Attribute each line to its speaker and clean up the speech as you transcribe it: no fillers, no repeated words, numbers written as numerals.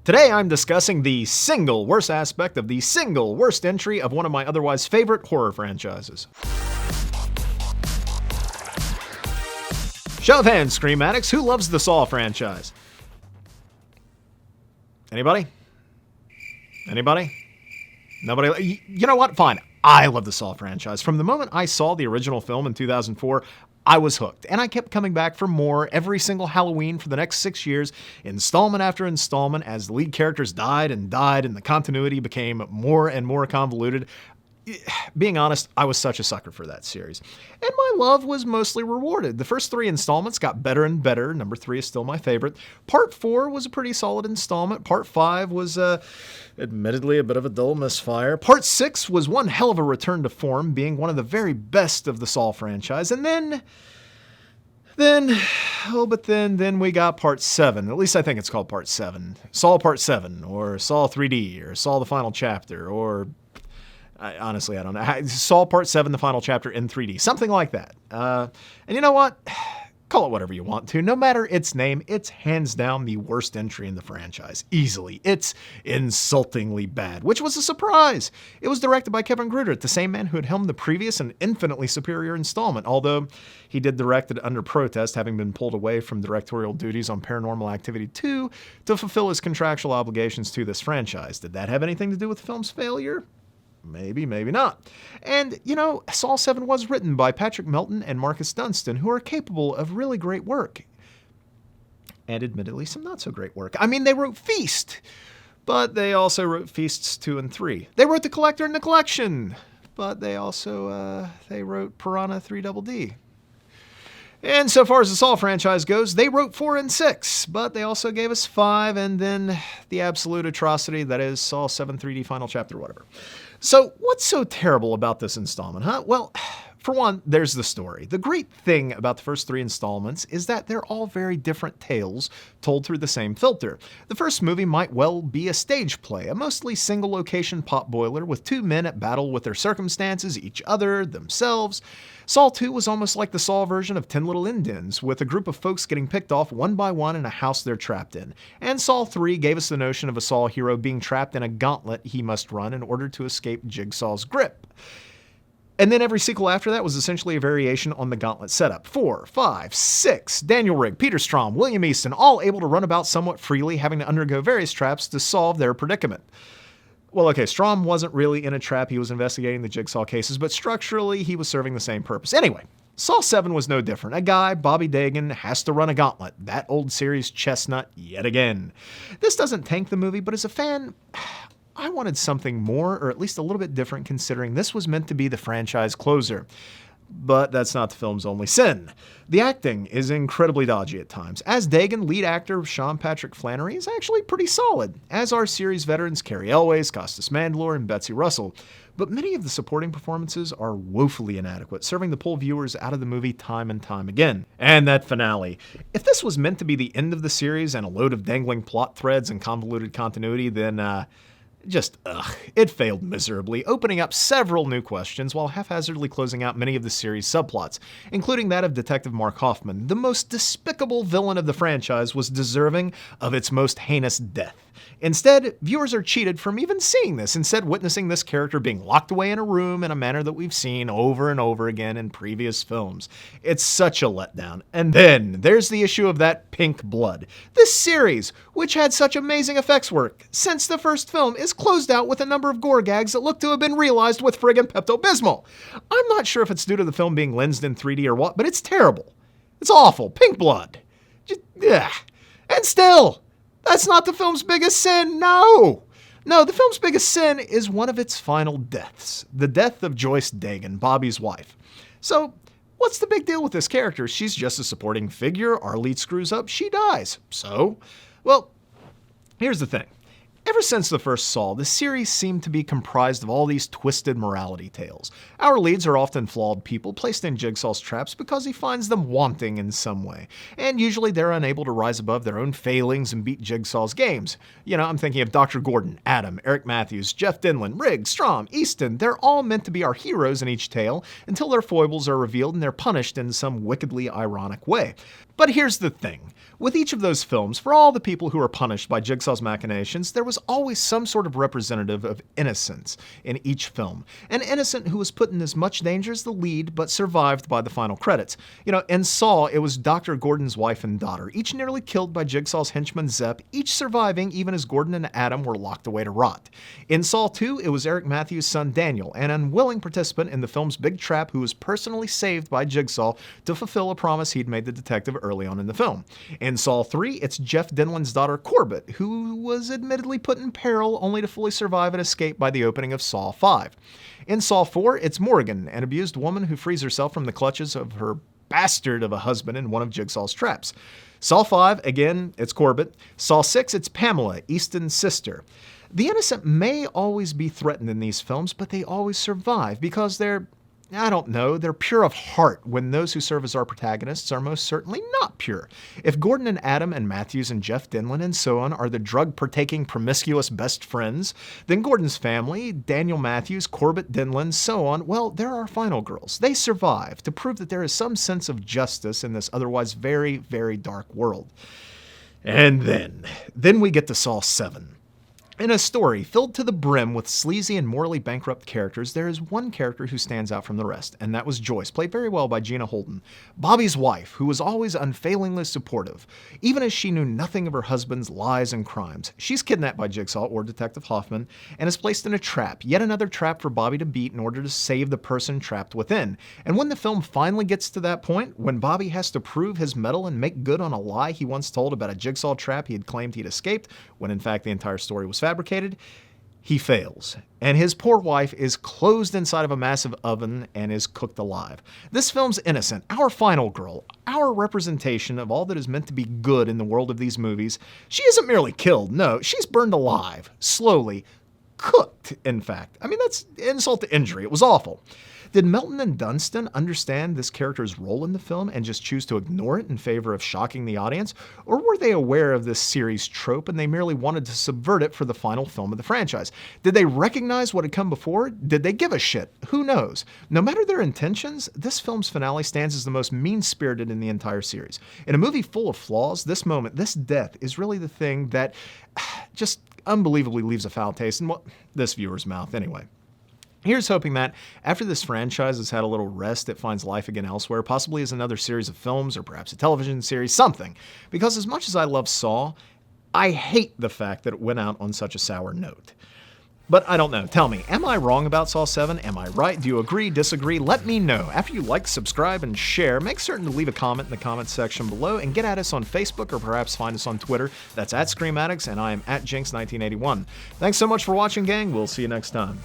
Speaker 1: Today I'm discussing the single worst aspect of the single worst entry of one of my otherwise favorite horror franchises. Show of hands, Scream Addicts, who loves the Saw franchise? Anybody? Anybody? Nobody? You know what? Fine. I love the Saw franchise. From the moment I saw the original film in 2004, I was hooked, and I kept coming back for more every single Halloween for the next 6 years, installment after installment, as the lead characters died and the continuity became more and more convoluted. Being honest, I was such a sucker for that series. And my love was mostly rewarded. The first 3 installments got better and better. Number 3 is still my favorite. Part 4 was a pretty solid installment. Part 5 was, admittedly, a bit of a dull misfire. Part 6 was one hell of a return to form, being one of the very best of the Saw franchise. And then we got Part 7. At least I think it's called Part 7. Saw Part 7, or Saw 3D, or Saw the Final Chapter, or... honestly, I don't know. Saw Part 7, the final chapter in 3D. Something like that. And you know what? Call it whatever you want to. No matter its name, it's hands down the worst entry in the franchise. Easily. It's insultingly bad, which was a surprise. It was directed by Kevin Grudert, the same man who had helmed the previous and infinitely superior installment, although he did direct it under protest, having been pulled away from directorial duties on Paranormal Activity 2 to fulfill his contractual obligations to this franchise. Did that have anything to do with the film's failure? Maybe, maybe not. And, you know, Saw VII was written by Patrick Melton and Marcus Dunstan, who are capable of really great work. And admittedly, some not so great work. I mean, they wrote Feast, but they also wrote Feasts 2 and 3. They wrote The Collector and the Collection, but they also, they wrote Piranha 3DD. And so far as the Saw franchise goes, they wrote 4 and 6, but they also gave us 5, and then the absolute atrocity that is Saw 7 3D Final Chapter, whatever. So what's so terrible about this installment, huh? Well, for one, there's the story. The great thing about the first 3 installments is that they're all very different tales told through the same filter. The first movie might well be a stage play, a mostly single-location potboiler with 2 men at battle with their circumstances, each other, themselves. Saw 2 was almost like the Saw version of 10 Little Indians, with a group of folks getting picked off one by one in a house they're trapped in. And Saw 3 gave us the notion of a Saw hero being trapped in a gauntlet he must run in order to escape Jigsaw's grip. And then every sequel after that was essentially a variation on the gauntlet setup. 4, 5, 6, Daniel Rigg, Peter Strahm, William Easton, all able to run about somewhat freely, having to undergo various traps to solve their predicament. Well, okay, Strahm wasn't really in a trap, he was investigating the Jigsaw cases, but structurally he was serving the same purpose. Anyway, Saw 7 was no different. A guy, Bobby Dagan, has to run a gauntlet. That old series chestnut yet again. This doesn't tank the movie, but as a fan, I wanted something more, or at least a little bit different, considering this was meant to be the franchise closer. But that's not the film's only sin. The acting is incredibly dodgy at times. As Dagan, lead actor Sean Patrick Flannery is actually pretty solid, as are series veterans Cary Elwes, Costas Mandylor, and Betsy Russell. But many of the supporting performances are woefully inadequate, serving to pull viewers out of the movie time and time again. And that finale. If this was meant to be the end of the series and a load of dangling plot threads and convoluted continuity, then, it failed miserably, opening up several new questions while haphazardly closing out many of the series' subplots, including that of Detective Mark Hoffman. The most despicable villain of the franchise was deserving of its most heinous death. Instead, viewers are cheated from even seeing this, instead witnessing this character being locked away in a room in a manner that we've seen over and over again in previous films. It's such a letdown. And then there's the issue of that pink blood. This series, which had such amazing effects work since the first film, is closed out with a number of gore gags that look to have been realized with friggin' Pepto Bismol. I'm not sure if it's due to the film being lensed in 3D or what, but it's terrible. It's awful. Pink blood. And still, that's not the film's biggest sin, no! No, the film's biggest sin is one of its final deaths. The death of Joyce Dagan, Bobby's wife. So, what's the big deal with this character? She's just a supporting figure, our lead screws up, she dies. So, well, here's the thing. Ever since the first Saw, the series seemed to be comprised of all these twisted morality tales. Our leads are often flawed people placed in Jigsaw's traps because he finds them wanting in some way. And usually they're unable to rise above their own failings and beat Jigsaw's games. You know, I'm thinking of Dr. Gordon, Adam, Eric Matthews, Jeff Dinlan, Rigg, Strahm, Easton. They're all meant to be our heroes in each tale until their foibles are revealed and they're punished in some wickedly ironic way. But here's the thing. With each of those films, for all the people who were punished by Jigsaw's machinations, there was always some sort of representative of innocence in each film. An innocent who was put in as much danger as the lead, but survived by the final credits. In Saw, it was Dr. Gordon's wife and daughter, each nearly killed by Jigsaw's henchman Zepp, each surviving even as Gordon and Adam were locked away to rot. In Saw 2, it was Eric Matthews' son Daniel, an unwilling participant in the film's big trap who was personally saved by Jigsaw to fulfill a promise he'd made the detective early on in the film. In Saw 3, it's Jeff Denlin's daughter Corbett, who was admittedly put in peril only to fully survive and escape by the opening of Saw V. In Saw 4, it's Morgan, an abused woman who frees herself from the clutches of her bastard of a husband in one of Jigsaw's traps. Saw 5, again, it's Corbett. Saw 6, it's Pamela, Easton's sister. The innocent may always be threatened in these films, but they always survive because they're pure of heart, when those who serve as our protagonists are most certainly not pure. If Gordon and Adam and Matthews and Jeff Denlin and so on are the drug-partaking, promiscuous best friends, then Gordon's family, Daniel Matthews, Corbett Denlin, so on, well, they're our final girls. They survive to prove that there is some sense of justice in this otherwise very, very dark world. And then we get to Saw VII. In a story filled to the brim with sleazy and morally bankrupt characters, there is one character who stands out from the rest, and that was Joyce, played very well by Gina Holden, Bobby's wife, who was always unfailingly supportive. Even as she knew nothing of her husband's lies and crimes, she's kidnapped by Jigsaw, or Detective Hoffman, and is placed in a trap, yet another trap for Bobby to beat in order to save the person trapped within. And when the film finally gets to that point, when Bobby has to prove his mettle and make good on a lie he once told about a Jigsaw trap he had claimed he'd escaped, when in fact the entire story was fabricated, he fails, and his poor wife is closed inside of a massive oven and is cooked alive. This film's innocent, our final girl, our representation of all that is meant to be good in the world of these movies. She isn't merely killed, no, she's burned alive, slowly, cooked, in fact. I mean, that's insult to injury. It was awful. Did Melton and Dunstan understand this character's role in the film and just choose to ignore it in favor of shocking the audience? Or were they aware of this series trope and they merely wanted to subvert it for the final film of the franchise? Did they recognize what had come before? Did they give a shit? Who knows? No matter their intentions, this film's finale stands as the most mean-spirited in the entire series. In a movie full of flaws, this moment, this death, is really the thing that just unbelievably leaves a foul taste in, well, this viewer's mouth anyway. Here's hoping that, after this franchise has had a little rest, it finds life again elsewhere, possibly as another series of films or perhaps a television series, something. Because as much as I love Saw, I hate the fact that it went out on such a sour note. But I don't know. Tell me, am I wrong about Saw VII? Am I right? Do you agree, disagree? Let me know. After you like, subscribe, and share, make certain to leave a comment in the comments section below and get at us on Facebook or perhaps find us on Twitter. That's at Scream Addicts, and I am at Jinx1981. Thanks so much for watching, gang. We'll see you next time.